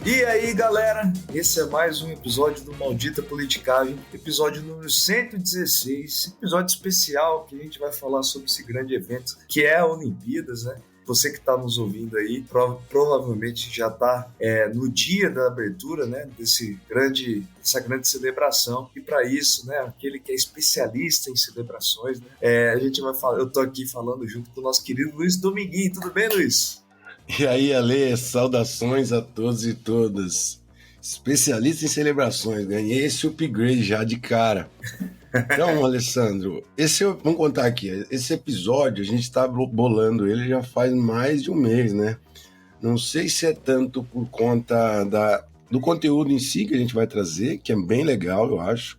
E aí, galera, esse é mais um episódio do Maldita Politicagem, episódio número 116, episódio especial que a gente vai falar sobre esse grande evento que é a Olimpíadas, né? Você que está nos ouvindo aí, provavelmente já está no dia da abertura, né, dessa grande celebração. E para isso, né, aquele que é especialista em celebrações, né, eu estou aqui falando junto com o nosso querido Luiz Dominguinho. Tudo bem, Luiz? E aí, Ale, saudações a todos e todas. Especialista em celebrações, ganhei esse upgrade já de cara. Então, Alessandro, vamos contar aqui, esse episódio a gente está bolando ele já faz mais de um mês, né? Não sei se é tanto por conta do conteúdo em si que a gente vai trazer, que é bem legal, eu acho,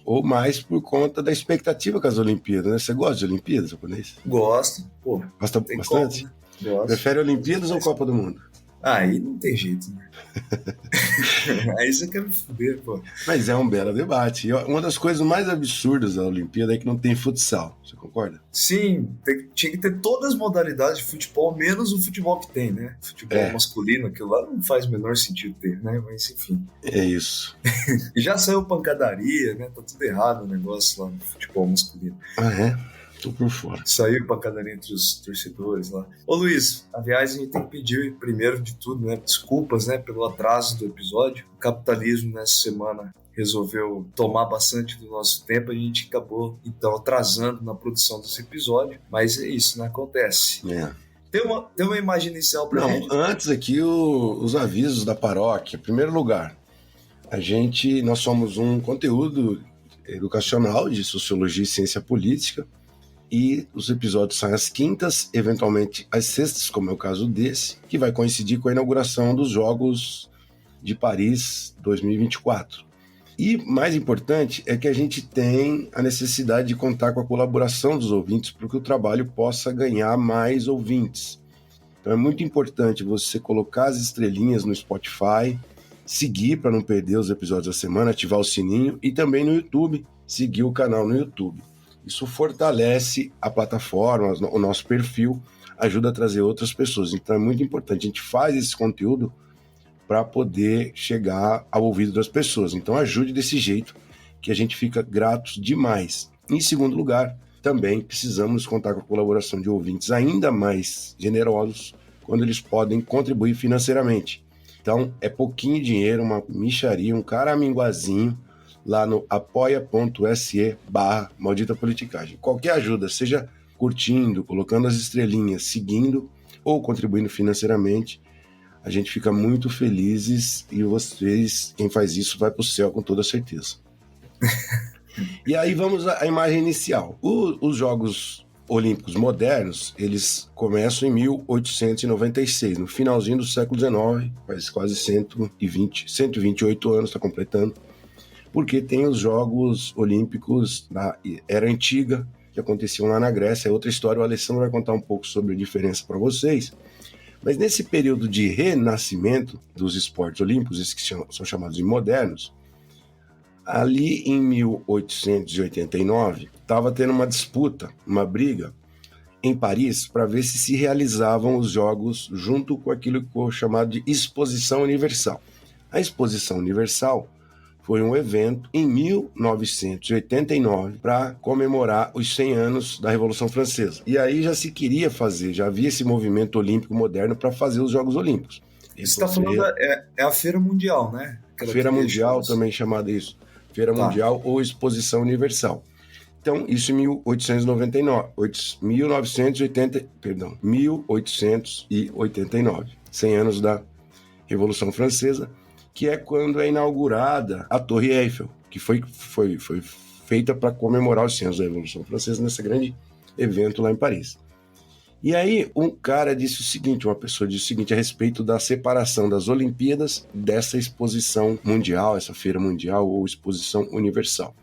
ou mais por conta da expectativa com as Olimpíadas, né? Você gosta de Olimpíadas, japonês? Gosto, pô. Gosta bastante? Como, né? Gosto. Prefere Olimpíadas ou Copa do Mundo? Aí não tem jeito, né? Aí você quer me fuder, pô. Mas é um belo debate. E uma das coisas mais absurdas da Olimpíada é que não tem futsal. Você concorda? Sim, tinha que ter todas as modalidades de futebol, menos o futebol que tem, né? Futebol masculino, aquilo lá não faz o menor sentido ter, né? Mas enfim. É isso. E já saiu pancadaria, né? Tá tudo errado o negócio lá no futebol masculino. Ah, é? Tô por fora. Saiu pancadaria entre os torcedores lá. Ô Luiz, aliás, a gente tem que pedir, primeiro de tudo, né, desculpas, né, pelo atraso do episódio. O capitalismo nessa semana resolveu tomar bastante do nosso tempo, a gente acabou, então, atrasando na produção desse episódio, mas é isso, né, acontece. Tem uma imagem inicial pra gente? Antes aqui, os avisos da paróquia. Em primeiro lugar, nós somos um conteúdo educacional de sociologia e ciência política, e os episódios saem às quintas, eventualmente às sextas, como é o caso desse, que vai coincidir com a inauguração dos Jogos de Paris 2024. E mais importante é que a gente tem a necessidade de contar com a colaboração dos ouvintes para que o trabalho possa ganhar mais ouvintes. Então é muito importante você colocar as estrelinhas no Spotify, seguir para não perder os episódios da semana, ativar o sininho e também no YouTube, seguir o canal no YouTube. Isso fortalece a plataforma, o nosso perfil, ajuda a trazer outras pessoas. Então é muito importante, a gente faz esse conteúdo para poder chegar ao ouvido das pessoas. Então ajude desse jeito, que a gente fica gratos demais. Em segundo lugar, também precisamos contar com a colaboração de ouvintes ainda mais generosos, quando eles podem contribuir financeiramente. Então é pouquinho dinheiro, uma mixaria, um caraminguazinho, lá no apoia.se/Maldita Politicagem. Qualquer ajuda, seja curtindo, colocando as estrelinhas, seguindo ou contribuindo financeiramente, a gente fica muito felizes e vocês, quem faz isso, vai para o céu com toda certeza. E aí vamos à imagem inicial. Os Jogos Olímpicos modernos, eles começam em 1896, no finalzinho do século XIX, faz quase 128 anos, está completando, porque tem os Jogos Olímpicos da Era Antiga, que aconteciam lá na Grécia. É outra história, o Alessandro vai contar um pouco sobre a diferença para vocês. Mas nesse período de renascimento dos esportes olímpicos, esses que são chamados de modernos, ali em 1889, estava tendo uma disputa, uma briga, em Paris, para ver se realizavam os Jogos junto com aquilo que foi chamado de Exposição Universal. A Exposição Universal foi um evento em 1989 para comemorar os 100 anos da Revolução Francesa. E aí já se queria fazer, já havia esse movimento olímpico moderno para fazer os Jogos Olímpicos. Você está falando a Feira Mundial, né? Feira Mundial, também chamada isso. Feira Mundial ou Exposição Universal. Então, isso em 1889, 100 anos da Revolução Francesa, que é quando é inaugurada a Torre Eiffel, que foi feita para comemorar os 100 anos da Revolução Francesa nesse grande evento lá em Paris. E aí uma pessoa disse o seguinte a respeito da separação das Olimpíadas dessa exposição mundial, essa feira mundial ou exposição universal.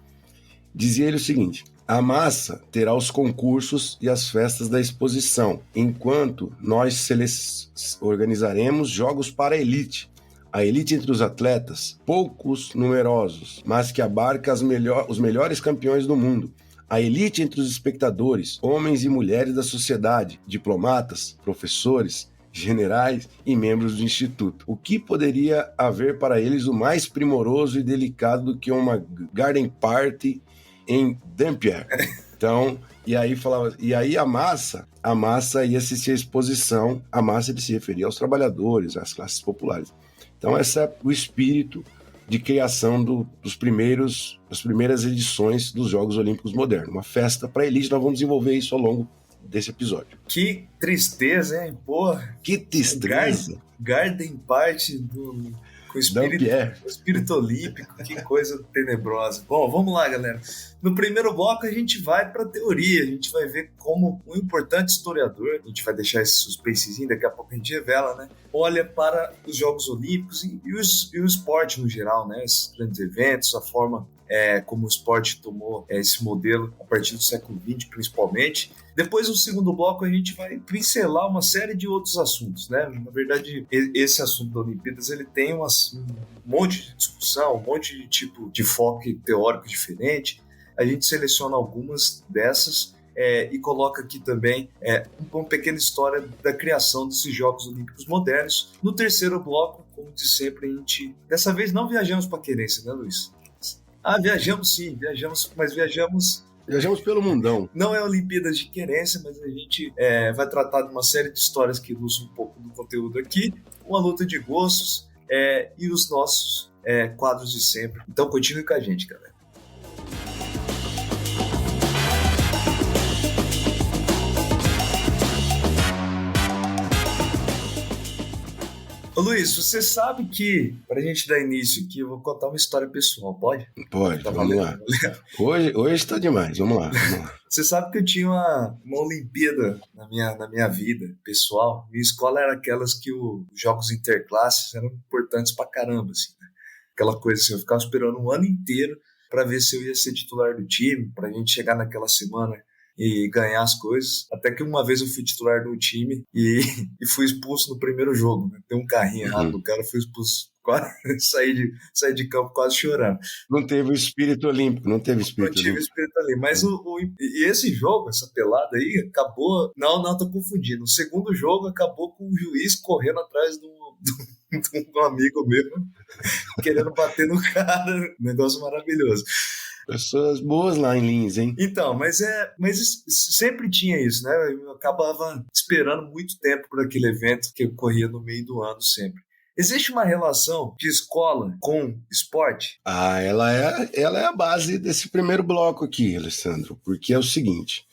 Dizia ele o seguinte: a massa terá os concursos e as festas da exposição, enquanto nós organizaremos jogos para a elite. A elite entre os atletas, poucos numerosos, mas que abarca os melhores campeões do mundo. A elite entre os espectadores, homens e mulheres da sociedade, diplomatas, professores, generais e membros do Instituto. O que poderia haver para eles o mais primoroso e delicado do que uma garden party em Dampierre? Então, e aí a massa ia assistir a exposição, a massa ele se referia aos trabalhadores, às classes populares. Então, esse é o espírito de criação das primeiras edições dos Jogos Olímpicos Modernos. Uma festa para a elite, nós vamos desenvolver isso ao longo desse episódio. Que tristeza, hein? Porra. Que tristeza. Garden Party com o espírito olímpico, que coisa tenebrosa. Bom, vamos lá, galera. No primeiro bloco a gente vai para a teoria, a gente vai ver como um importante historiador, a gente vai deixar esse suspensezinho, daqui a pouco a gente revela, né? Olha para os Jogos Olímpicos e o esporte no geral, né? Esses grandes eventos, a forma como o esporte tomou esse modelo a partir do século XX, principalmente. Depois, no segundo bloco, a gente vai pincelar uma série de outros assuntos, né? Na verdade, esse assunto da Olimpíadas, ele tem um monte de discussão, um monte de tipo de foco teórico diferente. A gente seleciona algumas dessas e coloca aqui também uma pequena história da criação desses Jogos Olímpicos modernos. No terceiro bloco, como de sempre, a gente... Dessa vez não viajamos para Querência, né, Luiz? Viajamos sim, mas viajamos pelo mundão. Não é Olimpíadas de Querência, mas a gente vai tratar de uma série de histórias que ilustram um pouco do conteúdo aqui, uma luta de gostos e os nossos quadros de sempre. Então continue com a gente, galera. Ô Luiz, você sabe que, para a gente dar início aqui, eu vou contar uma história pessoal, pode? Pode, tá, vamos lá. Hoje está demais, vamos lá. Você sabe que eu tinha uma Olimpíada na minha vida pessoal. Minha escola era aquelas que os jogos interclasses eram importantes pra caramba, assim, né? Aquela coisa assim, eu ficava esperando um ano inteiro para ver se eu ia ser titular do time, pra gente chegar naquela semana e ganhar as coisas. Até que uma vez eu fui titular do time e fui expulso no primeiro jogo, né? Tem um carrinho errado do cara, fui expulso. Quase saí de campo quase chorando. Não teve o espírito olímpico, não tive espírito ali. Mas e esse jogo, essa pelada aí, acabou... Não, tô confundindo. O segundo jogo acabou com o juiz correndo atrás de um amigo meu, querendo bater no cara. Negócio maravilhoso. Pessoas boas lá em Lins, hein? Então, mas sempre tinha isso, né? Eu acabava esperando muito tempo por aquele evento que ocorria no meio do ano sempre. Existe uma relação de escola com esporte? Ela é a base desse primeiro bloco aqui, Alessandro, porque é o seguinte,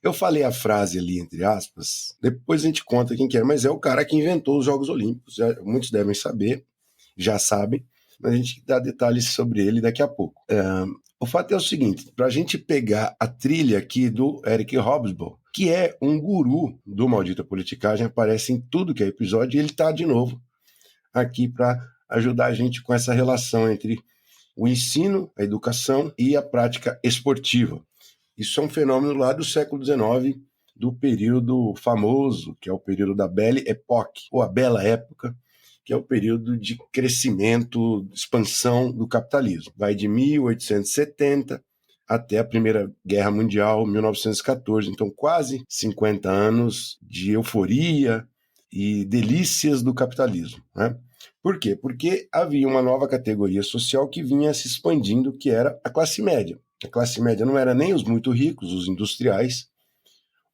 eu falei a frase ali, entre aspas, depois a gente conta quem que é, mas é o cara que inventou os Jogos Olímpicos, muitos devem saber, já sabem, mas a gente dá detalhes sobre ele daqui a pouco. O fato é o seguinte, para a gente pegar a trilha aqui do Eric Hobsbawm, que é um guru do Maldita Politicagem, aparece em tudo que é episódio, e ele está de novo aqui para ajudar a gente com essa relação entre o ensino, a educação e a prática esportiva. Isso é um fenômeno lá do século XIX, do período famoso, que é o período da Belle Époque, ou a Bela Época, que é o período de crescimento, expansão do capitalismo. Vai de 1870 até a Primeira Guerra Mundial, 1914. Então, quase 50 anos de euforia e delícias do capitalismo, né? Por quê? Porque havia uma nova categoria social que vinha se expandindo, que era a classe média. A classe média não era nem os muito ricos, os industriais,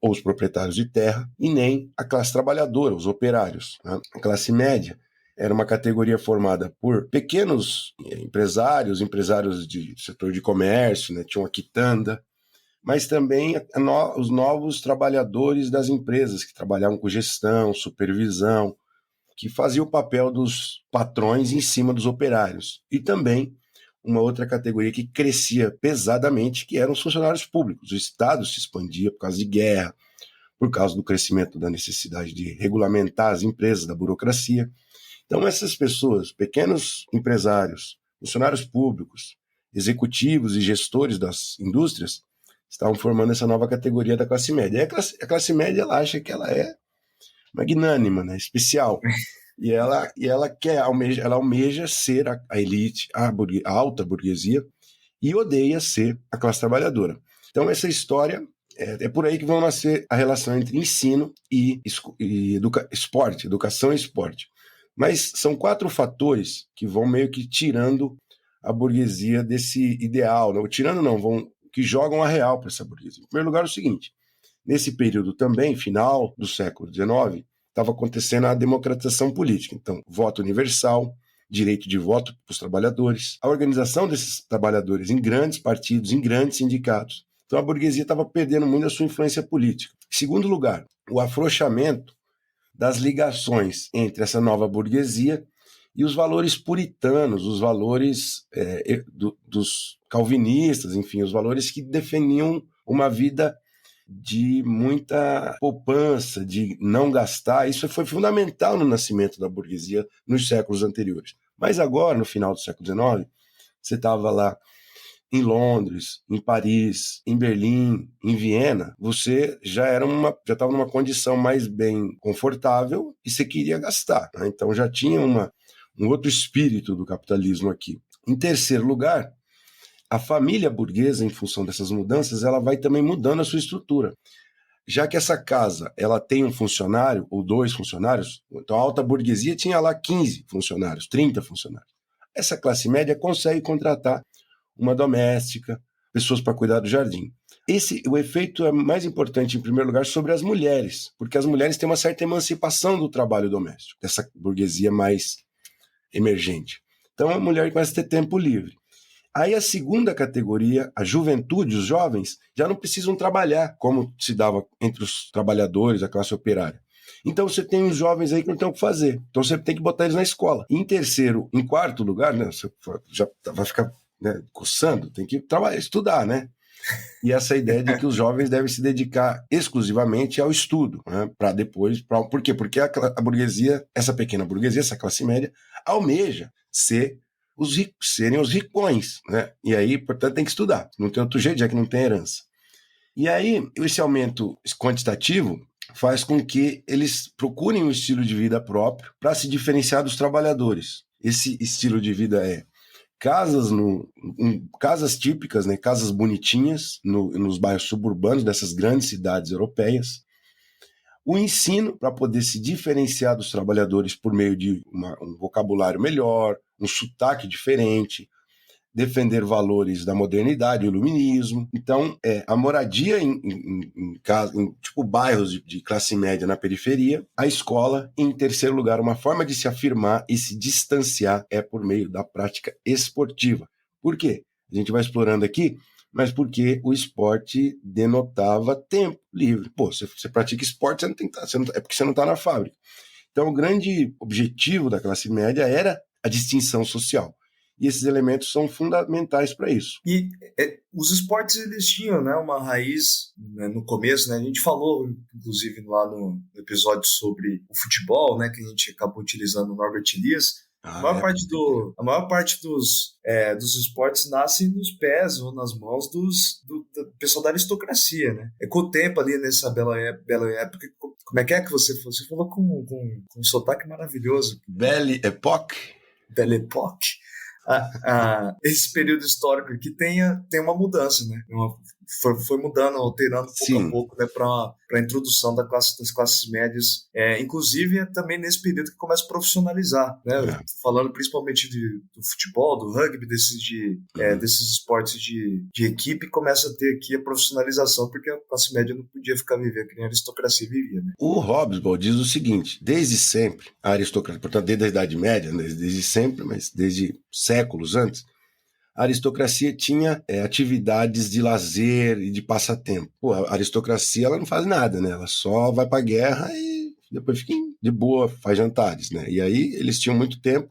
ou os proprietários de terra, e nem a classe trabalhadora, os operários, né? A classe média era uma categoria formada por pequenos empresários de setor de comércio, né? Tinha uma quitanda, mas também os novos trabalhadores das empresas que trabalhavam com gestão, supervisão, que fazia o papel dos patrões em cima dos operários. E também uma outra categoria que crescia pesadamente, que eram os funcionários públicos. O Estado se expandia por causa de guerra, por causa do crescimento da necessidade de regulamentar as empresas, da burocracia. Então essas pessoas, pequenos empresários, funcionários públicos, executivos e gestores das indústrias, estavam formando essa nova categoria da classe média. E a classe média ela acha que ela é magnânima, né, especial. E ela almeja ser a elite, a alta burguesia, e odeia ser a classe trabalhadora. Então essa história É por aí que vão nascer a relação entre ensino e esporte, educação e esporte. Mas são 4 fatores que vão meio que tirando a burguesia desse ideal, não, tirando não, que jogam a real para essa burguesia. Em primeiro lugar, é o seguinte, nesse período também, final do século XIX, estava acontecendo a democratização política. Então, voto universal, direito de voto para os trabalhadores, a organização desses trabalhadores em grandes partidos, em grandes sindicatos. Então, a burguesia estava perdendo muito a sua influência política. Em segundo lugar, o afrouxamento das ligações entre essa nova burguesia e os valores puritanos, os valores dos calvinistas, enfim, os valores que definiam uma vida de muita poupança, de não gastar. Isso foi fundamental no nascimento da burguesia nos séculos anteriores. Mas agora, no final do século XIX, você estava lá em Londres, em Paris, em Berlim, em Viena, você já estava numa condição mais bem confortável e você queria gastar, né? Então já tinha um outro espírito do capitalismo aqui. Em terceiro lugar, a família burguesa, em função dessas mudanças, ela vai também mudando a sua estrutura. Já que essa casa ela tem um funcionário ou 2 funcionários, então a alta burguesia tinha lá 15 funcionários, 30 funcionários. Essa classe média consegue contratar uma doméstica, pessoas para cuidar do jardim. O efeito é mais importante, em primeiro lugar, sobre as mulheres, porque as mulheres têm uma certa emancipação do trabalho doméstico, dessa burguesia mais emergente. Então a mulher começa a ter tempo livre. Aí a segunda categoria, a juventude, os jovens, já não precisam trabalhar, como se dava entre os trabalhadores, a classe operária. Então você tem os jovens aí que não tem o que fazer. Então você tem que botar eles na escola. Em quarto lugar, né, você já vai ficar, né, coçando, tem que estudar, né? E essa ideia de que os jovens devem se dedicar exclusivamente ao estudo, né, para depois... Por quê? Porque a burguesia, essa pequena burguesia, essa classe média, almeja serem os ricões, né? E aí, portanto, tem que estudar. Não tem outro jeito, já que não tem herança. E aí, esse aumento quantitativo faz com que eles procurem um estilo de vida próprio para se diferenciar dos trabalhadores. Esse estilo de vida é casas típicas, né, casas bonitinhas nos bairros suburbanos dessas grandes cidades europeias. O ensino para poder se diferenciar dos trabalhadores por meio de um vocabulário melhor, um sotaque diferente, defender valores da modernidade, o iluminismo. Então, a moradia em tipo bairros de classe média na periferia, a escola, e, em terceiro lugar, uma forma de se afirmar e se distanciar é por meio da prática esportiva. Por quê? A gente vai explorando aqui, mas porque o esporte denotava tempo livre. Pô, você pratica esporte, você não tem que é porque você não está na fábrica. Então, o grande objetivo da classe média era a distinção social. E esses elementos são fundamentais para isso. E os esportes, eles tinham, né, uma raiz, né, no começo, né? A gente falou, inclusive, lá no episódio sobre o futebol, né, que a gente acabou utilizando o Norbert Elias. A maior parte dos esportes nasce nos pés ou nas mãos do pessoal da aristocracia, né? Com o tempo ali, nessa bela época, como é que você falou? Você falou com um sotaque maravilhoso. Belle Époque. Belle Époque. Esse período histórico aqui tem uma mudança, né? Foi mudando, alterando pouco a pouco, né, para a introdução das classes médias, inclusive também nesse período que começa a profissionalizar, né? Falando principalmente do futebol, do rugby, desses esportes de equipe, começa a ter aqui a profissionalização, porque a classe média não podia ficar vivendo que nem a aristocracia vivia, né? O Hobsbawm diz o seguinte: desde sempre, a aristocracia, portanto, desde a Idade Média, desde sempre, mas desde séculos antes, a aristocracia tinha atividades de lazer e de passatempo. Pô, a aristocracia ela não faz nada, né? Ela só vai para a guerra e depois fica de boa, faz jantares, né? E aí eles tinham muito tempo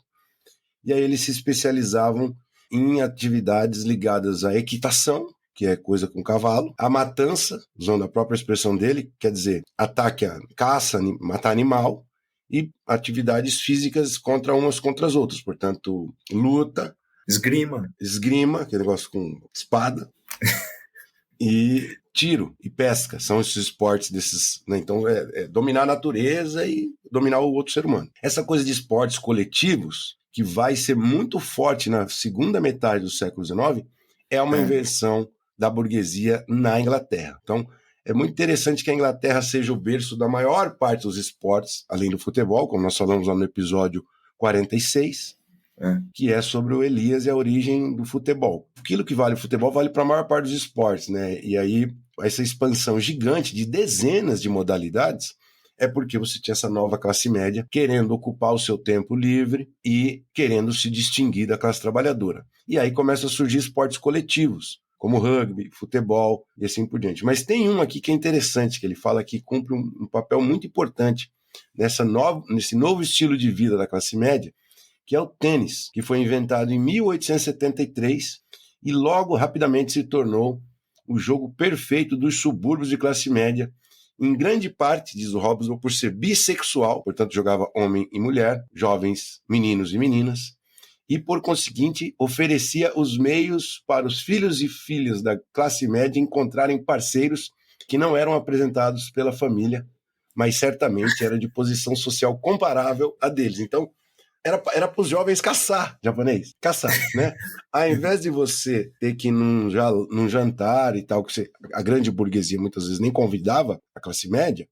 e aí eles se especializavam em atividades ligadas à equitação, que é coisa com cavalo, a matança, usando a própria expressão dele, quer dizer, ataque a caça, matar animal, e atividades físicas umas contra as outras, portanto, luta, esgrima, que é negócio com espada, e tiro e pesca, são esses esportes desses, né? Então dominar a natureza e dominar o outro ser humano. Essa coisa de esportes coletivos, que vai ser muito forte na segunda metade do século XIX, é uma invenção da burguesia na Inglaterra. Então, É muito interessante que a Inglaterra seja o berço da maior parte dos esportes, além do futebol, como nós falamos lá no episódio 46, que é sobre o Elias e a origem do futebol. Aquilo que vale o futebol vale para a maior parte dos esportes, né? E aí, essa expansão gigante de dezenas de modalidades é porque você tinha essa nova classe média querendo ocupar o seu tempo livre e querendo se distinguir da classe trabalhadora. E aí começam a surgir esportes coletivos, como rugby, futebol e assim por diante. Mas tem um aqui que é interessante, que ele fala que cumpre um papel muito importante nesse novo estilo de vida da classe média, que é o tênis, que foi inventado em 1873 e logo rapidamente se tornou o jogo perfeito dos subúrbios de classe média, em grande parte, diz o Hobsbawm, por ser bissexual, portanto jogava homem e mulher, jovens meninos e meninas, e por conseguinte oferecia os meios para os filhos e filhas da classe média encontrarem parceiros que não eram apresentados pela família, mas certamente era de posição social comparável a deles. Então, era para os jovens caçar japonês, né? Ao invés de você ter que ir num jantar e tal, que a grande burguesia muitas vezes nem convidava a classe média,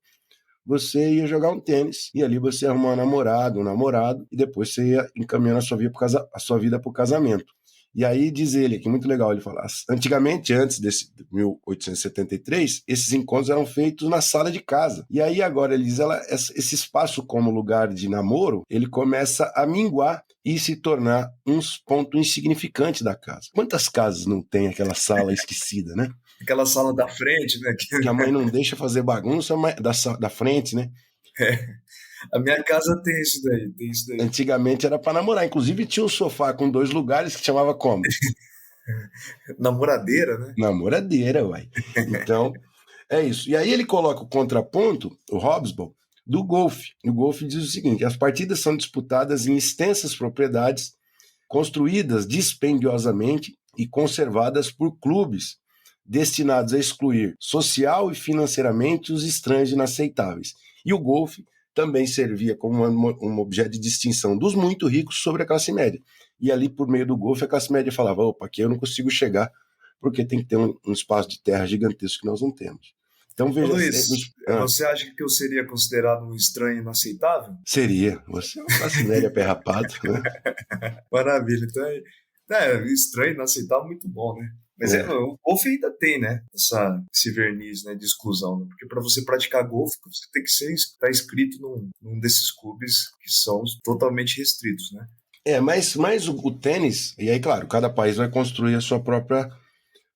você ia jogar um tênis e ali você ia arrumar um namorado, e depois você ia encaminhando a sua vida para o casamento. E aí diz ele, que é muito legal, ele fala, antigamente, antes desse 1873, esses encontros eram feitos na sala de casa. E aí agora, ele diz, esse espaço como lugar de namoro, ele começa a minguar e se tornar um ponto insignificante da casa. Quantas casas não tem aquela sala esquecida, né? Aquela sala da frente, né? Que a mãe não deixa fazer bagunça da frente, né? A minha casa tem isso daí, Antigamente era para namorar. Inclusive tinha um sofá com 2 lugares que chamava como? Namoradeira, né? Namoradeira, uai. Então, é isso. E aí ele coloca o contraponto, o Hobsbawm, do golfe. O golfe diz o seguinte: as partidas são disputadas em extensas propriedades, construídas dispendiosamente e conservadas por clubes destinados a excluir social e financeiramente os estranhos inaceitáveis. E o golfe também servia como um objeto de distinção dos muito ricos sobre a classe média. E ali, por meio do golfe, a classe média falava, opa, aqui eu não consigo chegar, porque tem que ter um espaço de terra gigantesco que nós não temos. Então, veja... Luiz, você acha que eu seria considerado um estranho inaceitável? Seria. Você é uma classe média pé rapado, né? Maravilha. Então, estranho, inaceitável, muito bom, né? Mas o golfe ainda tem, né? Esse verniz, né, de exclusão. Né? Porque para você praticar golfe, você tem que estar inscrito num desses clubes que são totalmente restritos, né? Mas o tênis, e aí, claro, cada país vai construir a sua própria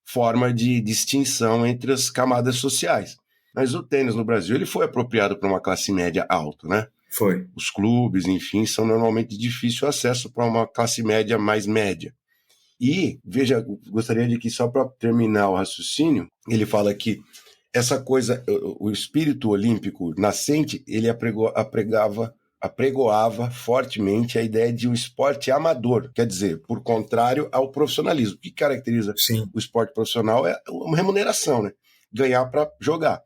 forma de distinção entre as camadas sociais. Mas o tênis no Brasil, ele foi apropriado para uma classe média alta, né? Foi. Os clubes, enfim, são normalmente de difícil acesso para uma classe média mais média. E, veja, gostaria de que, só para terminar o raciocínio, ele fala que essa coisa, o espírito olímpico nascente, ele apregoava fortemente a ideia de um esporte amador, quer dizer, por contrário ao profissionalismo. O que caracteriza o esporte profissional é uma remuneração, né? Ganhar para jogar.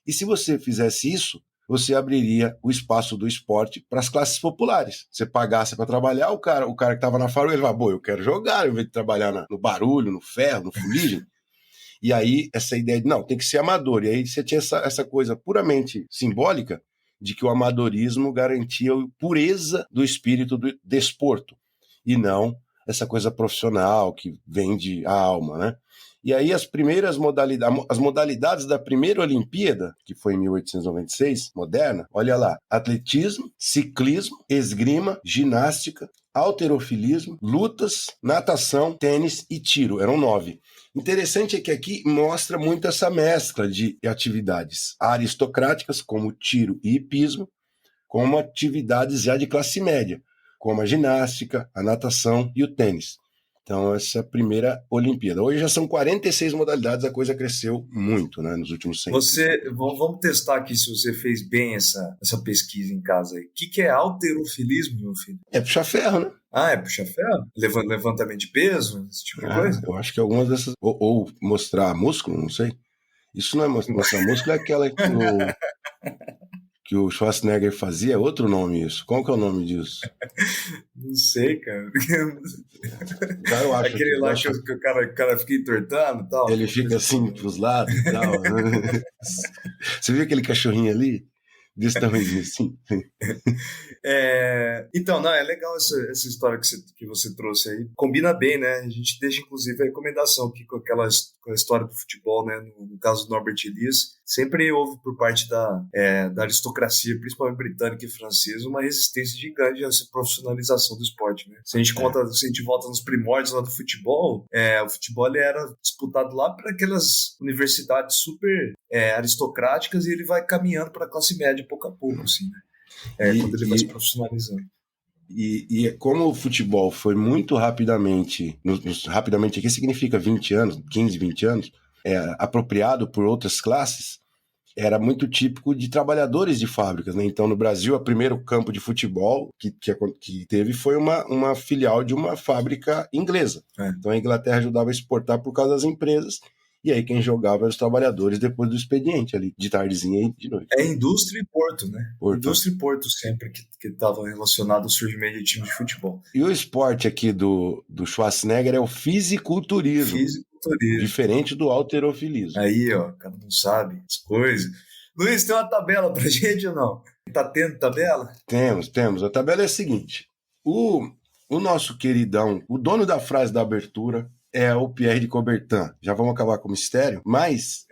E se você fizesse isso, você abriria o espaço do esporte para as classes populares. Você pagasse para trabalhar, o cara que estava na farol, ele vai, eu quero jogar, em vez de trabalhar no barulho, no ferro, no fuligem. E aí, essa ideia de, não, tem que ser amador. E aí você tinha essa coisa puramente simbólica de que o amadorismo garantia a pureza do espírito do desporto, e não essa coisa profissional que vende a alma, né? E aí as modalidades da primeira Olimpíada, que foi em 1896, moderna, olha lá, atletismo, ciclismo, esgrima, ginástica, halterofilismo, lutas, natação, tênis e tiro, eram 9. Interessante é que aqui mostra muito essa mescla de atividades aristocráticas, como tiro e hipismo, como atividades já de classe média, como a ginástica, a natação e o tênis. Então, essa é a primeira Olimpíada. Hoje já são 46 modalidades, a coisa cresceu muito, né, nos últimos 100 anos. Vamos testar aqui se você fez bem essa pesquisa em casa aí. O que é halterofilismo, meu filho? É puxar ferro, né? É puxar ferro? Levantamento de peso, esse tipo de coisa? Eu acho que algumas dessas... Ou mostrar músculo, não sei. Isso não é mostrar músculo, é aquela que que o Schwarzenegger fazia, é outro nome isso. Qual que é o nome disso? Não sei, cara. Já eu acho Aquele aqui. lá que o cara fica entortando e tal. Ele fica assim pros lados e tal. Você viu aquele cachorrinho ali? Desse tamanhozinho assim? Então, não, é legal essa história que você trouxe aí. Combina bem, né? A gente deixa, inclusive, a recomendação aqui com a história do futebol, né? No caso do Norbert Elias, sempre houve por parte da aristocracia, principalmente britânica e francesa, uma resistência gigante a essa profissionalização do esporte, né? Se a gente volta nos primórdios lá do futebol, o futebol ele era disputado lá para aquelas universidades super aristocráticas e ele vai caminhando para a classe média pouco a pouco, assim, né? Quando ele vai se profissionalizando. E como o futebol foi muito rapidamente, rapidamente aqui significa 20 anos, 15, 20 anos, apropriado por outras classes, era muito típico de trabalhadores de fábricas, né? Então, no Brasil, o primeiro campo de futebol que teve foi uma filial de uma fábrica inglesa. Então, a Inglaterra ajudava a exportar por causa das empresas, e aí quem jogava eram os trabalhadores depois do expediente ali, de tardezinha e de noite. Indústria e porto, né? Porto. Indústria e porto sempre que estavam relacionados ao surgimento de times de futebol. E o esporte aqui do Schwarzenegger é o fisiculturismo. Diferente do halterofilismo. Aí, ó, o cara não sabe as coisas. Luiz, tem uma tabela pra gente ou não? Tá tendo tabela? Temos. A tabela é a seguinte. O nosso queridão, o dono da frase da abertura é o Pierre de Coubertin. Já vamos acabar com o mistério, mas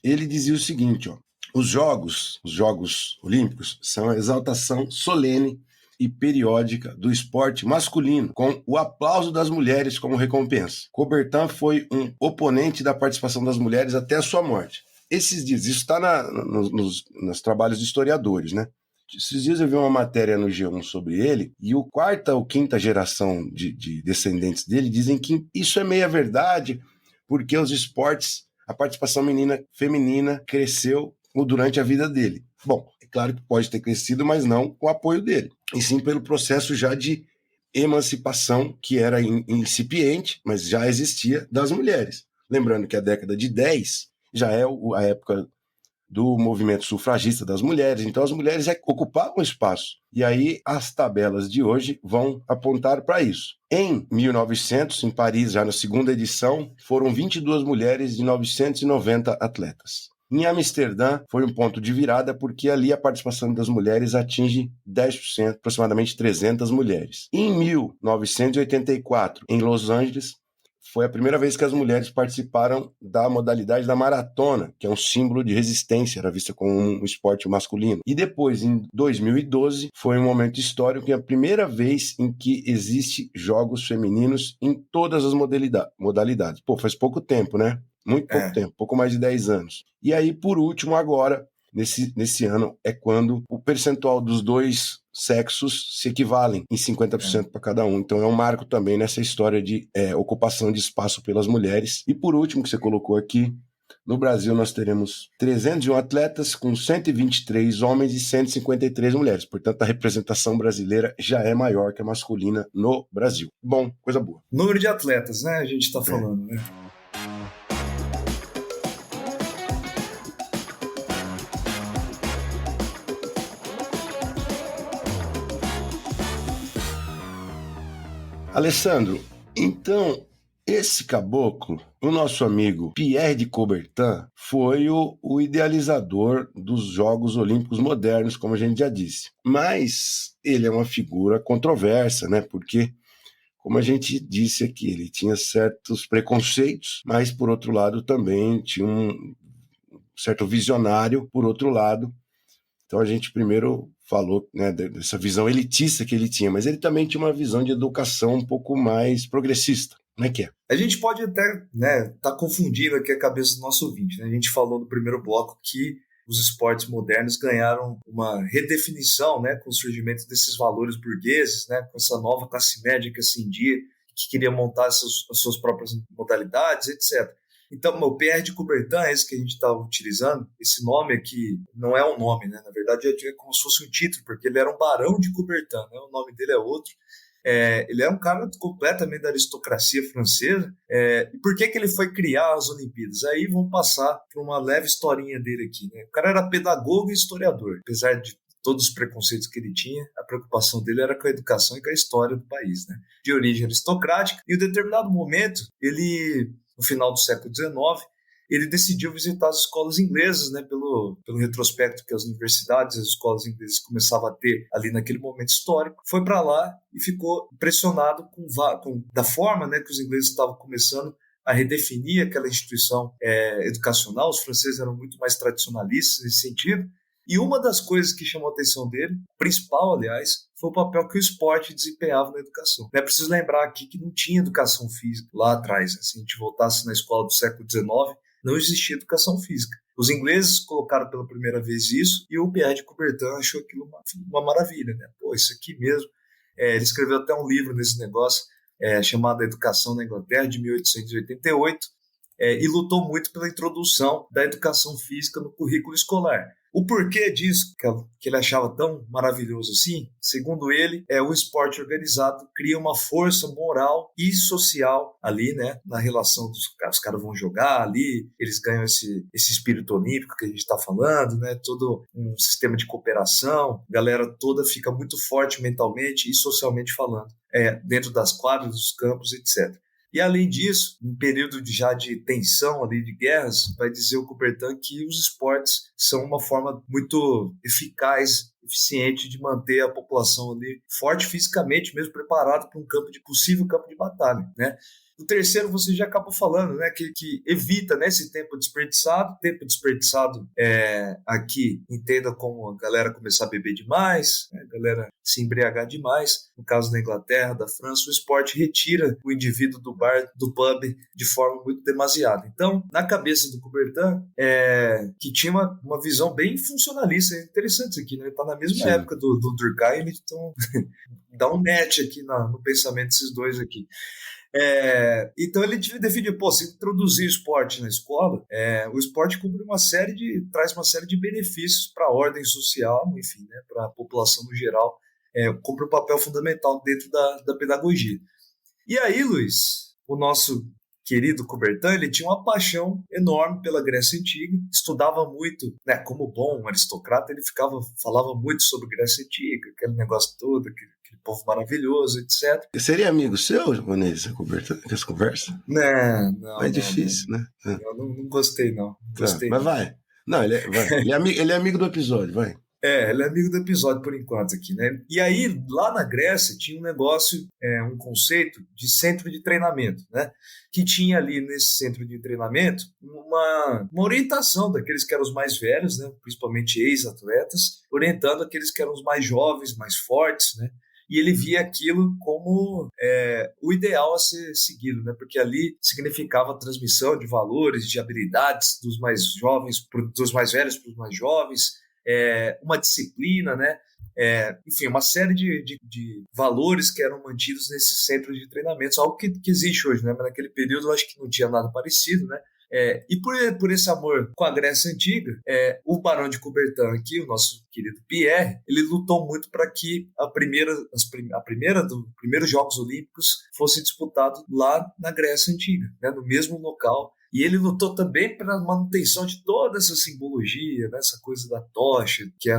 ele dizia o seguinte, ó. Os Jogos Olímpicos são a exaltação solene e periódica do esporte masculino, com o aplauso das mulheres como recompensa. Coubertin foi um oponente da participação das mulheres até a sua morte. Esses dias, isso está nos trabalhos de historiadores, né? Esses dias eu vi uma matéria no G1 sobre ele, e a quarta ou quinta geração de descendentes dele dizem que isso é meia verdade, porque os esportes, a participação feminina cresceu durante a vida dele. Bom, é claro que pode ter crescido, mas não com o apoio dele, e sim pelo processo já de emancipação, que era incipiente, mas já existia, das mulheres. Lembrando que a década de 10 já é a época do movimento sufragista das mulheres, então as mulheres ocupavam espaço. E aí as tabelas de hoje vão apontar para isso. Em 1900, em Paris, já na segunda edição, foram 22 mulheres de 990 atletas. Em Amsterdã, foi um ponto de virada, porque ali a participação das mulheres atinge 10%, aproximadamente 300 mulheres. Em 1984, em Los Angeles, foi a primeira vez que as mulheres participaram da modalidade da maratona, que é um símbolo de resistência, era vista como um esporte masculino. E depois, em 2012, foi um momento histórico, que é a primeira vez em que existe jogos femininos em todas as modalidades. Pô, faz pouco tempo, né? Muito pouco tempo, pouco mais de 10 anos. E aí, por último, agora, nesse ano, é quando o percentual dos dois sexos se equivalem em 50% para cada um. Então é um marco também nessa história de ocupação de espaço pelas mulheres. E por último, que você colocou aqui, no Brasil nós teremos 301 atletas com 123 homens e 153 mulheres. Portanto, a representação brasileira já é maior que a masculina no Brasil. Bom, coisa boa. Número de atletas, né? A gente está falando, né? Alessandro, então, esse caboclo, o nosso amigo Pierre de Coubertin, foi o idealizador dos Jogos Olímpicos modernos, como a gente já disse. Mas ele é uma figura controversa, né? Porque, como a gente disse aqui, ele tinha certos preconceitos, mas, por outro lado, também tinha um certo visionário, por outro lado. Então, a gente primeiro falou, né, dessa visão elitista que ele tinha, mas ele também tinha uma visão de educação um pouco mais progressista. Como é que é? A gente pode até tá confundindo aqui a cabeça do nosso ouvinte, né? A gente falou no primeiro bloco que os esportes modernos ganharam uma redefinição, né, com o surgimento desses valores burgueses, né, com essa nova classe média que ascendia, que queria montar as suas próprias modalidades, etc. Então, o Pierre de Coubertin, esse que a gente está utilizando, esse nome aqui não é um nome, né? Na verdade, é como se fosse um título, porque ele era um barão de Coubertin, né? O nome dele é outro. Ele é um cara completamente da aristocracia francesa. E por que ele foi criar as Olimpíadas? Aí vamos passar por uma leve historinha dele aqui, né? O cara era pedagogo e historiador, apesar de todos os preconceitos que ele tinha, a preocupação dele era com a educação e com a história do país, né? De origem aristocrática, e em um determinado momento, no final do século XIX, ele decidiu visitar as escolas inglesas, né, pelo retrospecto que as universidades, as escolas inglesas começavam a ter ali naquele momento histórico. Foi para lá e ficou impressionado da forma, né, que os ingleses estavam começando a redefinir aquela instituição educacional. Os franceses eram muito mais tradicionalistas nesse sentido. E uma das coisas que chamou a atenção dele, principal, aliás, foi o papel que o esporte desempenhava na educação. É preciso lembrar aqui que não tinha educação física lá atrás. Né? Se a gente voltasse na escola do século XIX, não existia educação física. Os ingleses colocaram pela primeira vez isso e o Pierre de Coubertin achou aquilo uma maravilha. Né? Pô, isso aqui mesmo. Ele escreveu até um livro nesse negócio chamado Educação na Inglaterra, de 1888, e lutou muito pela introdução da educação física no currículo escolar. O porquê disso, que ele achava tão maravilhoso assim, segundo ele, o esporte organizado cria uma força moral e social ali, né, na relação dos caras. Os caras vão jogar ali, eles ganham esse espírito olímpico que a gente está falando, né, todo um sistema de cooperação, a galera toda fica muito forte mentalmente e socialmente falando, dentro das quadras, dos campos, etc. E, além disso, em período já de tensão, ali, de guerras, vai dizer o Coubertin que os esportes são uma forma muito eficaz, eficiente de manter a população ali forte fisicamente, mesmo preparada para um possível campo de batalha, né? O terceiro você já acabou falando, né, que evita, né, esse tempo desperdiçado. Tempo desperdiçado aqui, entenda como a galera começar a beber demais, né, a galera se embriagar demais. No caso da Inglaterra, da França, o esporte retira o indivíduo do bar, do pub, de forma muito demasiada. Então, na cabeça do Coubertin, que tinha uma visão bem funcionalista, é interessante isso aqui, né? Ele está na mesma época do Durkheim, então dá um match aqui no pensamento desses dois aqui. Então ele definiu, se introduzir o esporte na escola, o esporte traz uma série de benefícios para a ordem social, enfim, né, para a população no geral, cumpre um papel fundamental dentro da pedagogia. E aí, Luiz, o nosso querido Coubertin, ele tinha uma paixão enorme pela Grécia Antiga, estudava muito, né, como bom aristocrata, ele falava muito sobre Grécia Antiga, aquele negócio todo, aquele povo maravilhoso, etc. Seria amigo seu, japonês, essa conversa? Não. É difícil, né? Eu não gostei, não. Gostei, mas vai. Não, ele é amigo do episódio, vai. Ele é amigo do episódio por enquanto aqui, né? E aí, lá na Grécia, tinha um negócio, um conceito de centro de treinamento, né? Que tinha ali nesse centro de treinamento uma orientação daqueles que eram os mais velhos, né? Principalmente ex-atletas, orientando aqueles que eram os mais jovens, mais fortes, né? E ele via aquilo como o ideal a ser seguido, né? Porque ali significava a transmissão de valores, de habilidades dos mais jovens, dos mais velhos para os mais jovens, uma disciplina, né? Enfim, uma série de valores que eram mantidos nesse centro de treinamentos, algo que existe hoje, né? Mas naquele período eu acho que não tinha nada parecido, né? E por esse amor com a Grécia Antiga, o Barão de Coubertin aqui, o nosso querido Pierre, ele lutou muito para que primeiros Jogos Olímpicos fosse disputado lá na Grécia Antiga, né, no mesmo local. E ele lutou também pela manutenção de toda essa simbologia, né, essa coisa da tocha, que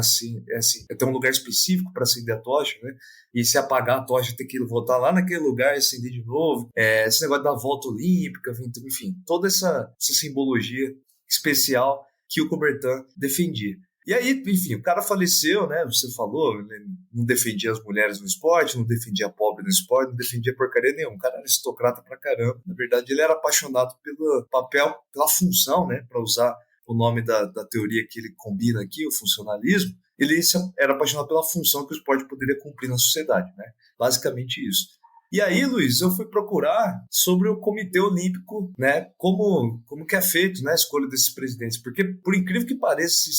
tem um lugar específico para acender a tocha, né? E se apagar a tocha, tem que voltar lá naquele lugar e acender de novo. Esse negócio da volta olímpica, enfim, toda essa simbologia especial que o Coubertin defendia. E aí, enfim, o cara faleceu, né? Você falou, ele não defendia as mulheres no esporte, não defendia a pobre no esporte, não defendia porcaria nenhuma. O cara era aristocrata pra caramba. Na verdade, ele era apaixonado pelo papel, pela função, né? Para usar o nome da teoria que ele combina aqui, o funcionalismo. Ele era apaixonado pela função que o esporte poderia cumprir na sociedade, né? Basicamente isso. E aí, Luiz, eu fui procurar sobre o Comitê Olímpico, né? Como que é feito, né, a escolha desses presidentes. Porque, por incrível que pareça,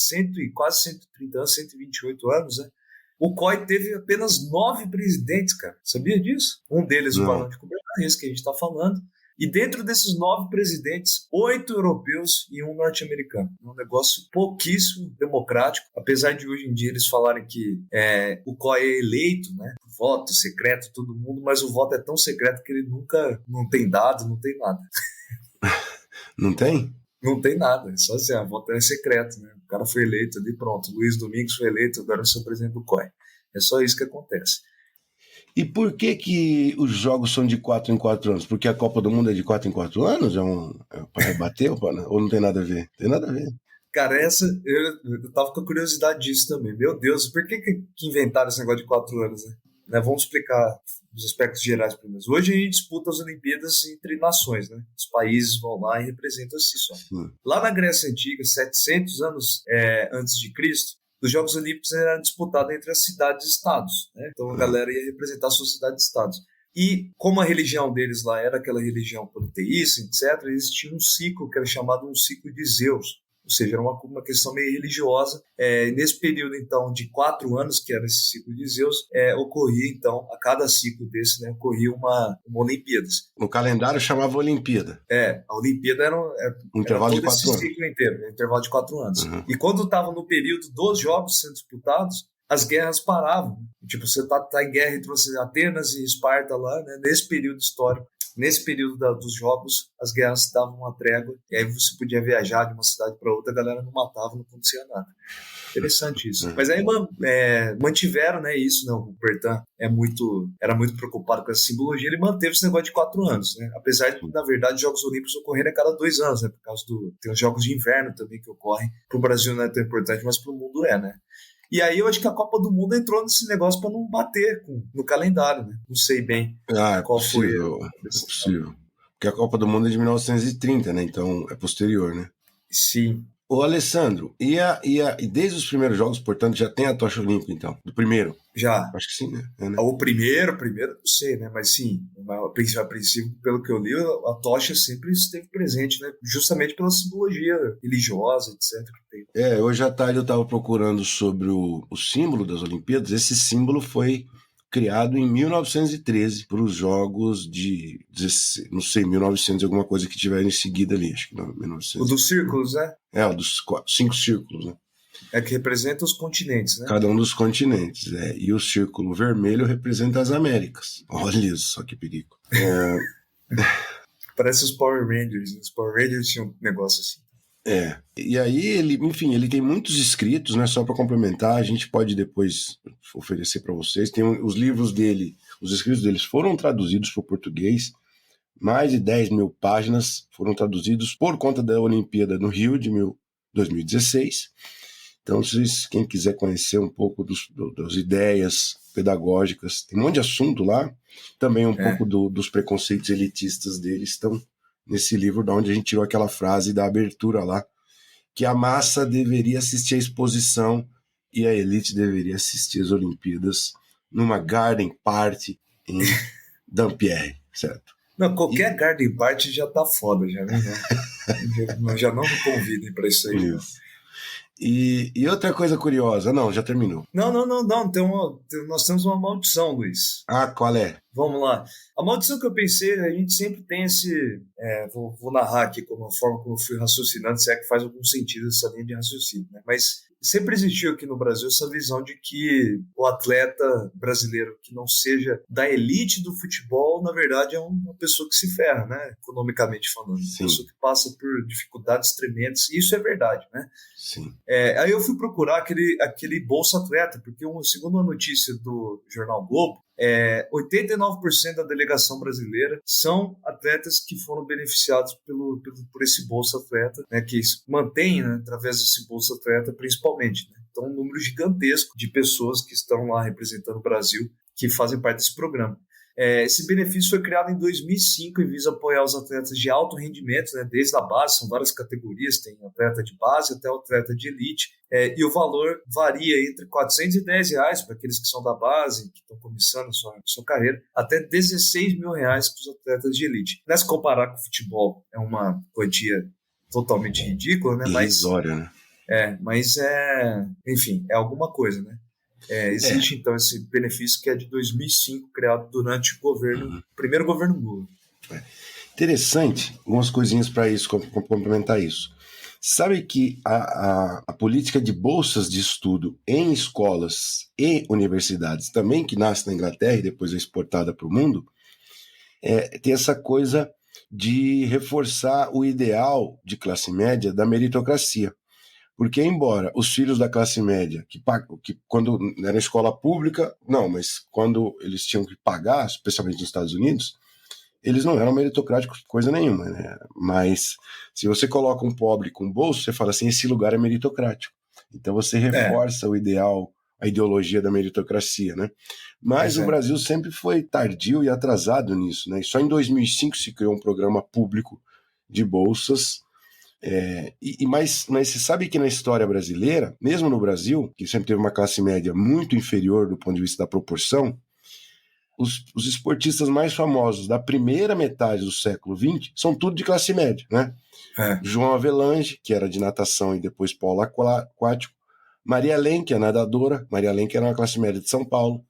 quase 130 anos, 128 anos, né? O COI teve apenas 9 presidentes, cara. Sabia disso? Um deles, o Barão de Coubertin, esse que a gente está falando. E dentro desses 9 presidentes, 8 europeus e um norte-americano. Um negócio pouquíssimo democrático, apesar de hoje em dia eles falarem que o COI é eleito, né? Voto secreto, todo mundo, mas o voto é tão secreto que ele nunca, não tem dado, não tem nada. Não tem? Não tem nada, é só assim, a voto é secreto, né? O cara foi eleito ali, pronto. Luiz Domingos foi eleito, agora eu sou presidente do COI. É só isso que acontece. E por que os jogos são de 4 em 4 anos? Porque a Copa do Mundo é de 4 em 4 anos? Para rebater ou não tem nada a ver? Tem nada a ver. Cara, eu tava com curiosidade disso também. Meu Deus, por que inventaram esse negócio de 4 anos, né? Vamos explicar os aspectos gerais primeiro. Hoje a gente disputa as Olimpíadas entre nações, né? Os países vão lá e representam si só. Sim. Lá na Grécia Antiga, 700 anos antes de Cristo, os Jogos Olímpicos eram disputados entre as cidades-estados, né? Então a galera ia representar as suas cidades-estados. E como a religião deles lá era aquela religião politeísta, etc., eles tinham um ciclo que era chamado um ciclo de Zeus. Ou seja, era uma questão meio religiosa. Nesse período, então, de 4 anos, que era esse ciclo de Zeus, ocorria, então, a cada ciclo desse, né, ocorria uma Olimpíadas. No calendário chamava Olimpíada. A Olimpíada era intervalo todo de 4 anos. Ciclo inteiro, intervalo de 4 anos. Uhum. E quando estava no período dos jogos sendo disputados, as guerras paravam. Tipo, você tá em guerra entre Atenas e Esparta lá, né, nesse período histórico. Nesse período dos jogos, as guerras davam uma trégua, e aí você podia viajar de uma cidade para outra, a galera não matava, não acontecia nada. Interessante isso. Mas aí mantiveram, né, isso, né? O Bertin era muito preocupado com essa simbologia, ele manteve esse negócio de 4 anos, né? Apesar de, na verdade, os Jogos Olímpicos ocorrerem a cada 2 anos, né? Por causa tem os Jogos de Inverno também que ocorrem. Para o Brasil não é tão importante, mas para o mundo né? E aí eu acho que a Copa do Mundo entrou nesse negócio para não bater no calendário, né? Não sei bem qual possível, foi. É possível. Porque a Copa do Mundo é de 1930, né? Então é posterior, né? Sim. Ô, Alessandro, e desde os primeiros jogos, portanto, já tem a tocha olímpica, então? Do primeiro? Já. Acho que sim, né? O primeiro, não sei, né? Mas sim, a princípio, pelo que eu li, a tocha sempre esteve presente, né? Justamente pela simbologia religiosa, etc. Que tem. Hoje à tarde eu estava procurando sobre o símbolo das Olimpíadas. Esse símbolo foi criado em 1913 para os jogos de, não sei, 1900 e alguma coisa que tiver em seguida ali, acho que não, 1900. O dos círculos, né? O dos 5 círculos, né? Que representa os continentes, né? Cada um dos continentes, E o círculo vermelho representa as Américas. Olha isso, só que perigo. Parece os Power Rangers. Os Power Rangers tinham um negócio assim. E aí ele tem muitos escritos, né? Só para complementar, a gente pode depois oferecer para vocês. Tem os livros dele, os escritos deles foram traduzidos para o português. Mais de 10 mil páginas foram traduzidos por conta da Olimpíada no Rio de 2016. Então, quem quiser conhecer um pouco das ideias pedagógicas, tem um monte de assunto lá. Também um pouco dos preconceitos elitistas deles estão nesse livro, da onde a gente tirou aquela frase da abertura lá, que a massa deveria assistir à exposição e a elite deveria assistir às Olimpíadas numa garden party em Dampierre, certo? Não, qualquer garden party já tá foda, já, né? Já não me convidem para isso aí. Isso. E outra coisa curiosa, não, já terminou. Não, nós temos uma maldição, Luiz. Qual é? Vamos lá. A maldição que eu pensei, a gente sempre tem esse... vou narrar aqui como a forma como eu fui raciocinando, se é que faz algum sentido essa linha de raciocínio, né? Mas sempre existiu aqui no Brasil essa visão de que o atleta brasileiro que não seja da elite do futebol, na verdade, é uma pessoa que se ferra, né? Economicamente falando. Uma pessoa que passa por dificuldades tremendas. E isso é verdade, né? Sim. Aí eu fui procurar aquele Bolsa Atleta, porque segundo a notícia do Jornal Globo, 89% da delegação brasileira são atletas que foram beneficiados por esse Bolsa Atleta, né, que mantém, né, através desse Bolsa Atleta principalmente. Né? Então, um número gigantesco de pessoas que estão lá representando o Brasil, que fazem parte desse programa. Esse benefício foi criado em 2005 e visa apoiar os atletas de alto rendimento, né, desde a base, são várias categorias, tem atleta de base até o atleta de elite, e o valor varia entre R$410 para aqueles que são da base, que estão começando a sua carreira, até R$16 mil para os atletas de elite. Se comparar com o futebol, é uma quantia totalmente ridícula, né? Irrisória, né? Mas enfim, é alguma coisa, né? Existe, então, esse benefício que é de 2005, criado durante o primeiro governo Lula. Interessante, algumas coisinhas para isso, complementar isso. Sabe que a política de bolsas de estudo em escolas e universidades, também que nasce na Inglaterra e depois é exportada para o mundo, tem essa coisa de reforçar o ideal de classe média da meritocracia. Porque, embora os filhos da classe média, que quando era escola pública, não, mas quando eles tinham que pagar, especialmente nos Estados Unidos, eles não eram meritocráticos coisa nenhuma, né? Mas se você coloca um pobre com bolso, você fala assim, esse lugar é meritocrático. Então você reforça o ideal, a ideologia da meritocracia, né? Mas o Brasil sempre foi tardio e atrasado nisso, né? E só em 2005 se criou um programa público de bolsas. Mas você sabe que na história brasileira, mesmo no Brasil, que sempre teve uma classe média muito inferior do ponto de vista da proporção, os esportistas mais famosos da primeira metade do século XX são tudo de classe média, né? João Avelange, que era de natação e depois polo aquático, Maria Lenk, a nadadora, Maria Lenk era uma classe média de São Paulo,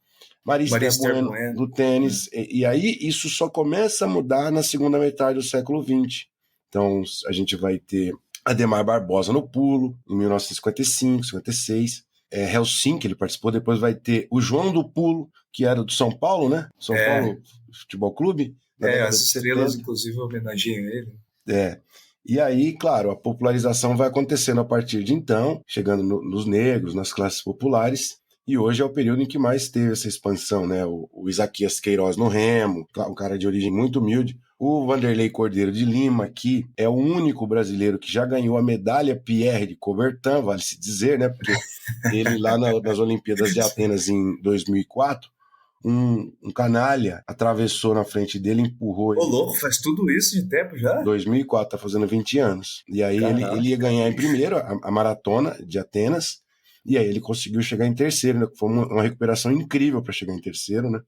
Esther Bueno, do tênis, e aí isso só começa a mudar na segunda metade do século XX. Então a gente vai ter Ademar Barbosa no pulo, em 1955, 56, Helsinki, ele participou, depois vai ter o João do Pulo, que era do São Paulo, né? São Paulo Futebol Clube. As estrelas, inclusive, homenageiam ele. E aí, claro, a popularização vai acontecendo a partir de então, chegando nos negros, nas classes populares, e hoje é o período em que mais teve essa expansão, né? O Isaquias Queiroz no remo, um cara de origem muito humilde, o Vanderlei Cordeiro de Lima, que é o único brasileiro que já ganhou a medalha Pierre de Coubertin, vale-se dizer, né? Porque ele lá nas Olimpíadas de Atenas em 2004, um canalha atravessou na frente dele, empurrou ele. Ô, louco, faz tudo isso de tempo já? 2004, tá fazendo 20 anos. E aí ele ia ganhar em primeiro a maratona de Atenas, e aí ele conseguiu chegar em terceiro, né? Foi uma recuperação incrível para chegar em terceiro, né?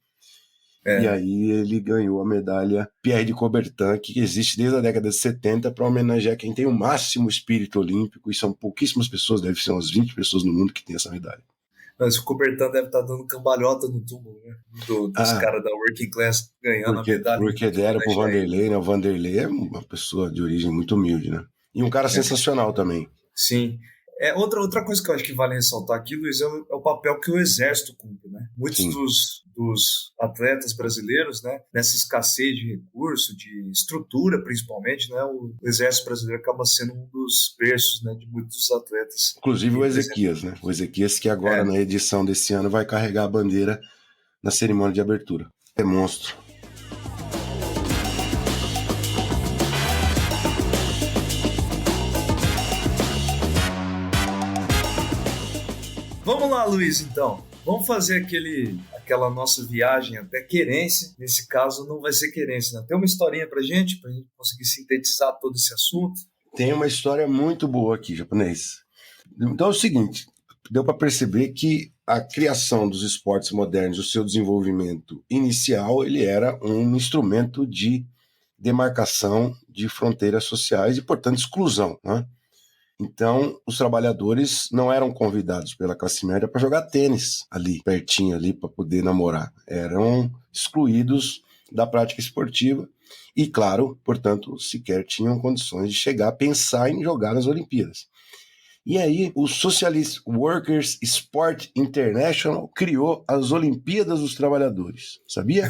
E aí ele ganhou a medalha Pierre de Coubertin, que existe desde a década de 70 para homenagear quem tem o máximo espírito olímpico, e são pouquíssimas pessoas, deve ser umas 20 pessoas no mundo que tem essa medalha. Mas o Coubertin deve estar dando cambalhota no túmulo, né? Dos caras da working class ganhando a medalha. Porque deram pro Vanderlei, né? O Vanderlei é uma pessoa de origem muito humilde, né? E um cara sensacional também. Sim. Outra coisa que eu acho que vale ressaltar aqui, Luiz, é o papel que o Exército cumpre, né? Muitos dos atletas brasileiros, né, nessa escassez de recurso, de estrutura principalmente, né, o Exército brasileiro acaba sendo um dos berços, né, de muitos atletas. Inclusive o Ezequias, né? O Ezequias que agora na edição desse ano vai carregar a bandeira na cerimônia de abertura. É monstro. Vamos lá, Luiz, então. Vamos fazer aquela nossa viagem até Querência. Nesse caso, não vai ser Querência, né? Tem uma historinha pra gente conseguir sintetizar todo esse assunto? Tem uma história muito boa aqui, japonês. Então é o seguinte, deu para perceber que a criação dos esportes modernos, o seu desenvolvimento inicial, ele era um instrumento de demarcação de fronteiras sociais e, portanto, exclusão, né? Então, os trabalhadores não eram convidados pela classe média para jogar tênis ali, pertinho ali, para poder namorar. Eram excluídos da prática esportiva e, claro, portanto, sequer tinham condições de chegar a pensar em jogar nas Olimpíadas. E aí, o Socialist Workers Sport International criou as Olimpíadas dos Trabalhadores, sabia?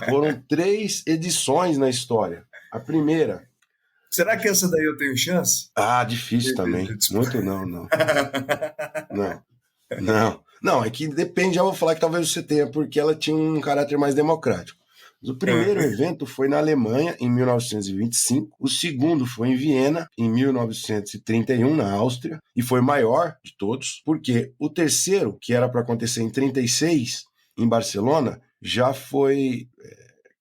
Foram 3 edições na história. A primeira... Será que essa daí eu tenho chance? Difícil também. Muito não. Não, é que depende, já vou falar que talvez você tenha, porque ela tinha um caráter mais democrático. O primeiro evento foi na Alemanha, em 1925. O segundo foi em Viena, em 1931, na Áustria. E foi maior de todos, porque o terceiro, que era para acontecer em 36, em Barcelona, já foi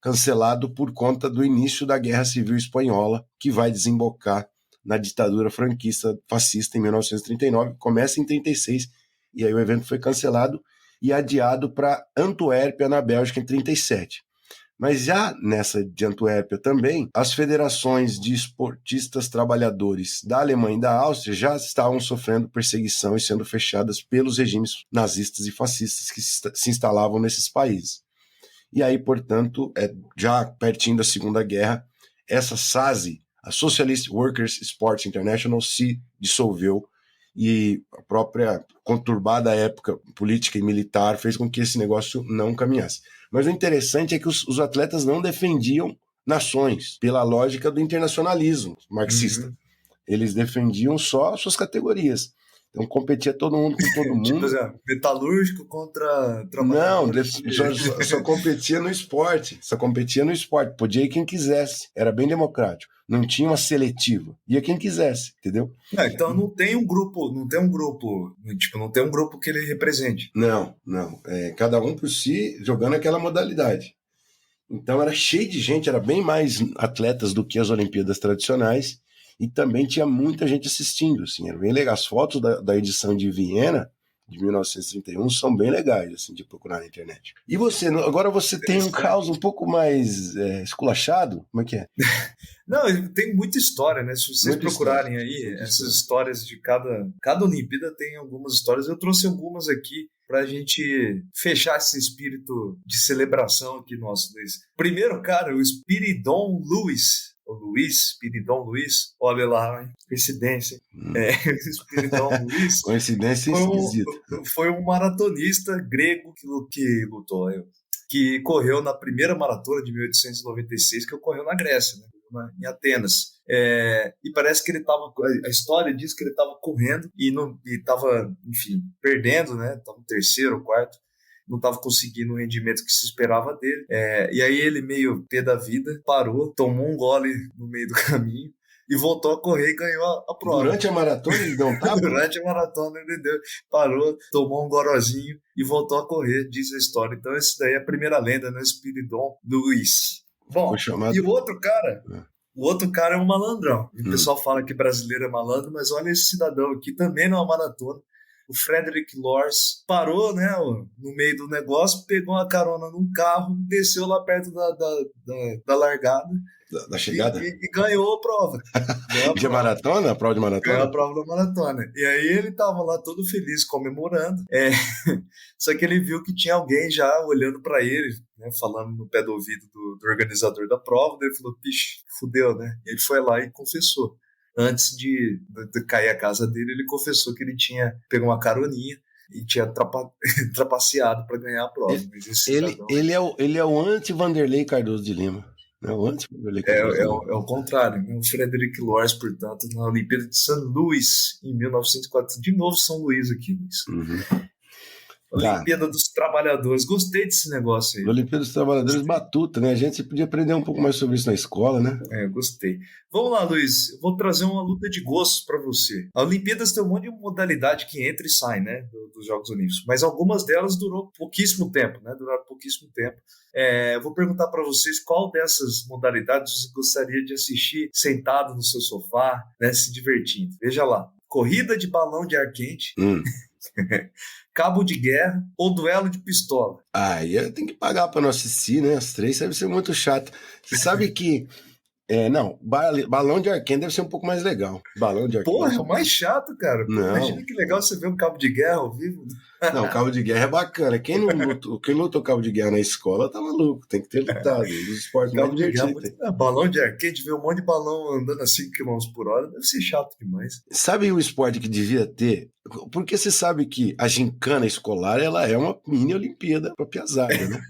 cancelado por conta do início da Guerra Civil Espanhola, que vai desembocar na ditadura franquista fascista em 1939. Começa em 36, e aí o evento foi cancelado e adiado para Antuérpia, na Bélgica, em 37. Mas já nessa de Antuérpia também, as federações de esportistas trabalhadores da Alemanha e da Áustria já estavam sofrendo perseguição e sendo fechadas pelos regimes nazistas e fascistas que se instalavam nesses países. E aí, portanto, já pertinho da Segunda Guerra, essa SASI, a Socialist Workers Sports International, se dissolveu e a própria conturbada época política e militar fez com que esse negócio não caminhasse. Mas o interessante é que os atletas não defendiam nações pela lógica do internacionalismo marxista. Eles defendiam só suas categorias. Então competia todo mundo com todo mundo. Tipo, metalúrgico contra Não, só competia no esporte. Só competia no esporte. Podia ir quem quisesse. Era bem democrático. Não tinha uma seletiva. Ia quem quisesse, entendeu? Então não tem um grupo, tipo, não tem um grupo que ele represente. Não. Cada um por si jogando aquela modalidade. Então era cheio de gente, era bem mais atletas do que as Olimpíadas tradicionais. E também tinha muita gente assistindo, assim, era bem legal. As fotos da edição de Viena, de 1931, são bem legais, assim, de procurar na internet. E você, agora você tem um caos um pouco mais esculachado? Como é que é? Não, tem muita história, né? Se vocês procurarem aí, essas histórias de cada Olimpíada tem algumas histórias. Eu trouxe algumas aqui pra gente fechar esse espírito de celebração aqui nosso, Luiz. Primeiro, cara, o Spiridon Luiz, Spiridon Luiz, olha lá, hein? Coincidência. Spiridon Luiz. Coincidência esquisita. Foi um maratonista grego que lutou, que correu na primeira maratona de 1896, que ocorreu na Grécia, né? Em Atenas. E parece que ele estava, a história diz que ele estava correndo e estava, enfim, perdendo, né? Estava no terceiro ou quarto, não estava conseguindo o rendimento que se esperava dele. E aí ele, meio pé da vida, parou, tomou um gole no meio do caminho e voltou a correr e ganhou a prova. Durante a maratona ele deu um tapa? Durante a maratona ele parou, tomou um gorozinho e voltou a correr, diz a história. Então esse daí é a primeira lenda, né? Spiridon Luiz. Bom, e o outro cara é um malandrão. O pessoal fala que brasileiro é malandro, mas olha esse cidadão aqui, também numa maratona. O Frederick Lors parou, né, no meio do negócio, pegou uma carona num carro, desceu lá perto da largada. Da chegada? E ganhou a prova. De maratona? A prova de maratona? Ganhou a prova da maratona. E aí ele tava lá todo feliz, comemorando. Só que ele viu que tinha alguém já olhando para ele, né, falando no pé do ouvido do organizador da prova. Daí ele falou, pixe, fudeu, né? E ele foi lá e confessou. Antes de cair a casa dele, ele confessou que ele tinha pegado uma caroninha e tinha trapaceado para ganhar a prova. Ele é o anti-Vanderlei Cardoso de Lima. É o anti-Vanderlei Cardoso. É o contrário, né? O Frederick Lors, portanto, na Olimpíada de São Luís, em 1904. De novo São Luís aqui, Luiz. Uhum. Olimpíada dos Trabalhadores. Gostei desse negócio aí. Olimpíada dos Trabalhadores, batuta, né? A gente podia aprender um pouco mais sobre isso na escola, né? Gostei. Vamos lá, Luiz. Eu vou trazer uma luta de gostos para você. A Olimpíadas tem um monte de modalidade que entra e sai, né? Dos Jogos Olímpicos. Mas algumas delas duraram pouquíssimo tempo, né? Eu vou perguntar para vocês qual dessas modalidades você gostaria de assistir sentado no seu sofá, né? Se divertindo. Veja lá. Corrida de balão de ar quente. Cabo de guerra ou duelo de pistola? Aí tem que pagar para não assistir, né? As três deve ser muito chato. Você sabe que... balão de ar quente deve ser um pouco mais legal. Balão de ar quente. Porra, é o mais chato, cara. Não. Imagina que legal você ver um cabo de guerra ao vivo. Não, cabo de guerra é bacana. Quem lutou cabo de guerra na escola tá maluco. Tem que ter lutado. Dos esportes mais divertidos. Balão de ar quente, ver um monte de balão andando a 5 km por hora, deve ser chato demais. Sabe o esporte que devia ter? Porque você sabe que a gincana escolar ela é uma mini Olimpíada pra piazada, né?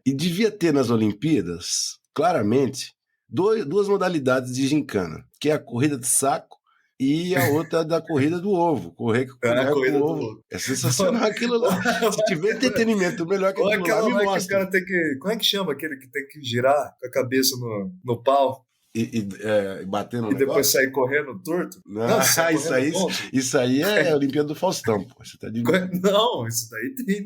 E devia ter nas Olimpíadas, claramente, duas modalidades de gincana, que é a corrida de saco e a outra da corrida do ovo. Correr com o ovo. É sensacional aquilo lá. Se tiver entretenimento melhor que aquilo lá, me mostra. Que o cara tem que... Como é que chama aquele que tem que girar com a cabeça no pau? E bater no e depois sair correndo torto? Não, isso aí é a Olimpíada do Faustão, pô. Você tá Não, isso daí tem.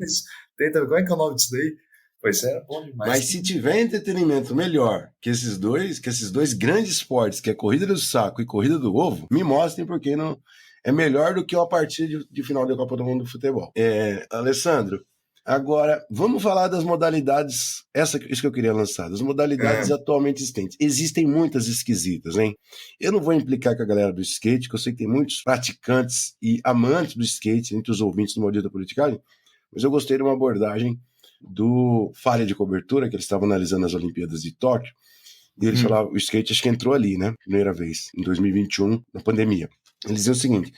Como é que é o nome disso daí? Pois é, bom demais. Mas se tiver entretenimento melhor que esses dois grandes esportes, que é corrida do saco e corrida do ovo, me mostrem porque não é melhor do que uma partida de final da Copa do Mundo de futebol. Alessandro, agora vamos falar das modalidades, isso que eu queria lançar, das modalidades atualmente existentes. Existem muitas esquisitas, hein? Eu não vou implicar com a galera do skate, que eu sei que tem muitos praticantes e amantes do skate entre os ouvintes do Maldita Politicagem, mas eu gostei de uma abordagem do Falha de Cobertura, que eles estavam analisando as Olimpíadas de Tóquio, E eles falavam, o skate acho que entrou ali, né? Primeira vez, em 2021, na pandemia. Eles diziam o seguinte,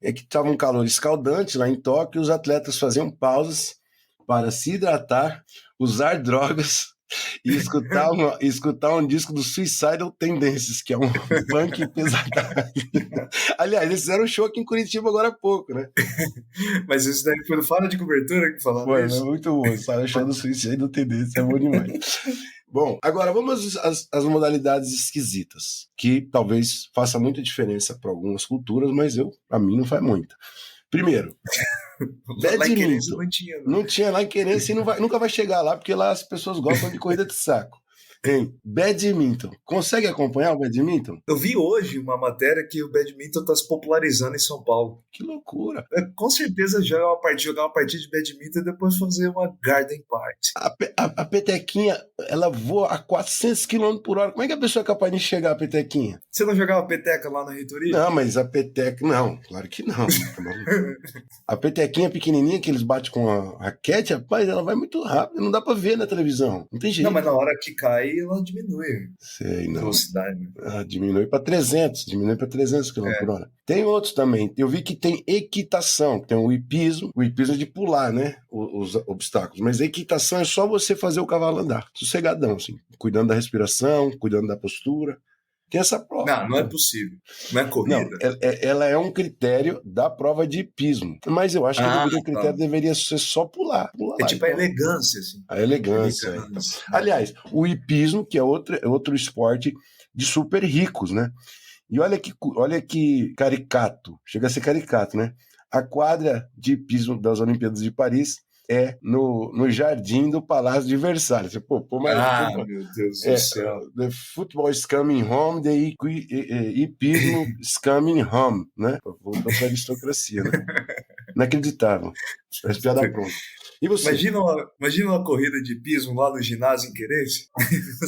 é que estava um calor escaldante lá em Tóquio e os atletas faziam pausas para se hidratar, usar drogas e escutar um disco do Suicidal Tendencies, que é um punk pesadão. Aliás, eles fizeram um show aqui em Curitiba agora há pouco, né? Mas isso daí foi no Fala de Cobertura que falaram Foi, isso? é muito bom. Esse show do Suicidal Tendencies é bom demais. Bom, agora vamos às modalidades esquisitas, que talvez faça muita diferença para algumas culturas, mas para mim não faz muita. Primeiro, badminton. Não tinha lá em Querência e nunca vai chegar lá, porque lá as pessoas gostam de corrida de saco. Hein? Badminton. Consegue acompanhar o badminton? Eu vi hoje uma matéria que o badminton está se popularizando em São Paulo. Que loucura. Com certeza jogar uma partida de badminton e depois fazer uma garden party. A petequinha, ela voa a 400 km por hora. Como é que a pessoa é capaz de chegar a petequinha? Você não jogava peteca lá na reitoria? Não, mas a peteca... Não, claro que não. A petequinha pequenininha que eles batem com a raquete, rapaz, ela vai muito rápido. Não dá pra ver na televisão. Não tem jeito. Não, mas na hora que cai, ela diminui. Sei, não. Velocidade. Né? Diminui para 300 km por hora. Tem outros também. Eu vi que tem equitação, tem o hipismo. O hipismo é de pular, né? Os obstáculos. Mas a equitação é só você fazer o cavalo andar. Sossegadão, assim. Cuidando da respiração, cuidando da postura. Tem essa prova. Não é possível. Não é corrida? Não, ela é um critério da prova de hipismo. Mas eu acho que o critério deveria ser só pular é tipo a elegância, assim. A elegância. Então. Aliás, o hipismo, que é outro esporte de super ricos, né? E olha que caricato. Chega a ser caricato, né? A quadra de hipismo das Olimpíadas de Paris é no jardim do Palácio de Versalhes. Meu Deus do céu. The football is coming home, the hipismo is coming home, né? Voltou para a aristocracia, né? Inacreditável. Parece piada pronta. E você? Imagina uma corrida de hipismo lá no ginásio em Querência.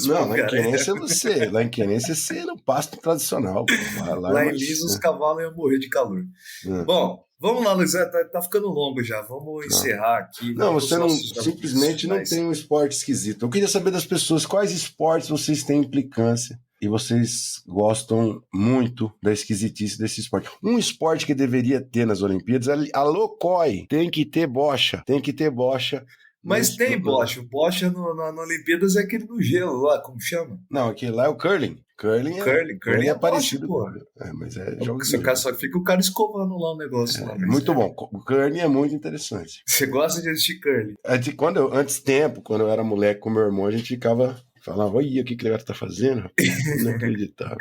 Não, lá em Querência é você. Lá em Querência você no pasto tradicional. Lá em Lins os cavalos iam morrer de calor. Bom, vamos lá, Luiz. Tá ficando longo já. Vamos encerrar aqui. Não, você simplesmente não tem um esporte esquisito. Eu queria saber das pessoas quais esportes vocês têm implicância e vocês gostam muito da esquisitice desse esporte. Um esporte que deveria ter nas Olimpíadas, alô, COI, tem que ter bocha. Mas tem bocha. O bocha na Olimpíadas é aquele do gelo lá, como chama? Não, aquele lá é o curling. Curling é parecido. Bocha, mas é jogo só fica o cara escovando lá o negócio. Lá, muito bom. O curling é muito interessante. Você gosta de assistir curling? Quando eu era moleque com meu irmão, a gente falava, olha o que o cara tá fazendo. Não acreditava.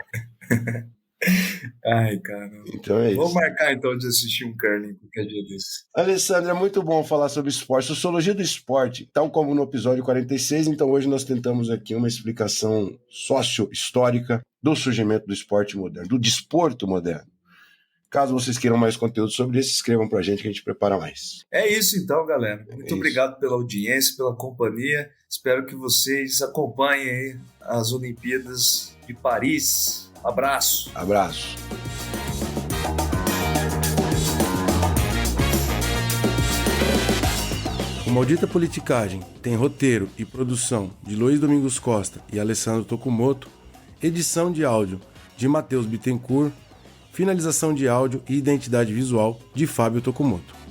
Ai, cara. Então é isso. Vamos marcar então de assistir um curling qualquer dia desse. Alessandro, é muito bom falar sobre esporte, sociologia do esporte, tal como no episódio 46. Então hoje nós tentamos aqui uma explicação socio-histórica do surgimento do esporte moderno, do desporto moderno. Caso vocês queiram mais conteúdo sobre isso, escrevam pra gente que a gente prepara mais. É isso então, galera. Muito obrigado pela audiência, pela companhia. Espero que vocês acompanhem aí as Olimpíadas de Paris. Abraço. O Maldita Politicagem tem roteiro e produção de Luiz Domingos Costa e Alessandro Tokumoto, edição de áudio de Matheus Bittencourt, finalização de áudio e identidade visual de Fábio Tokumoto.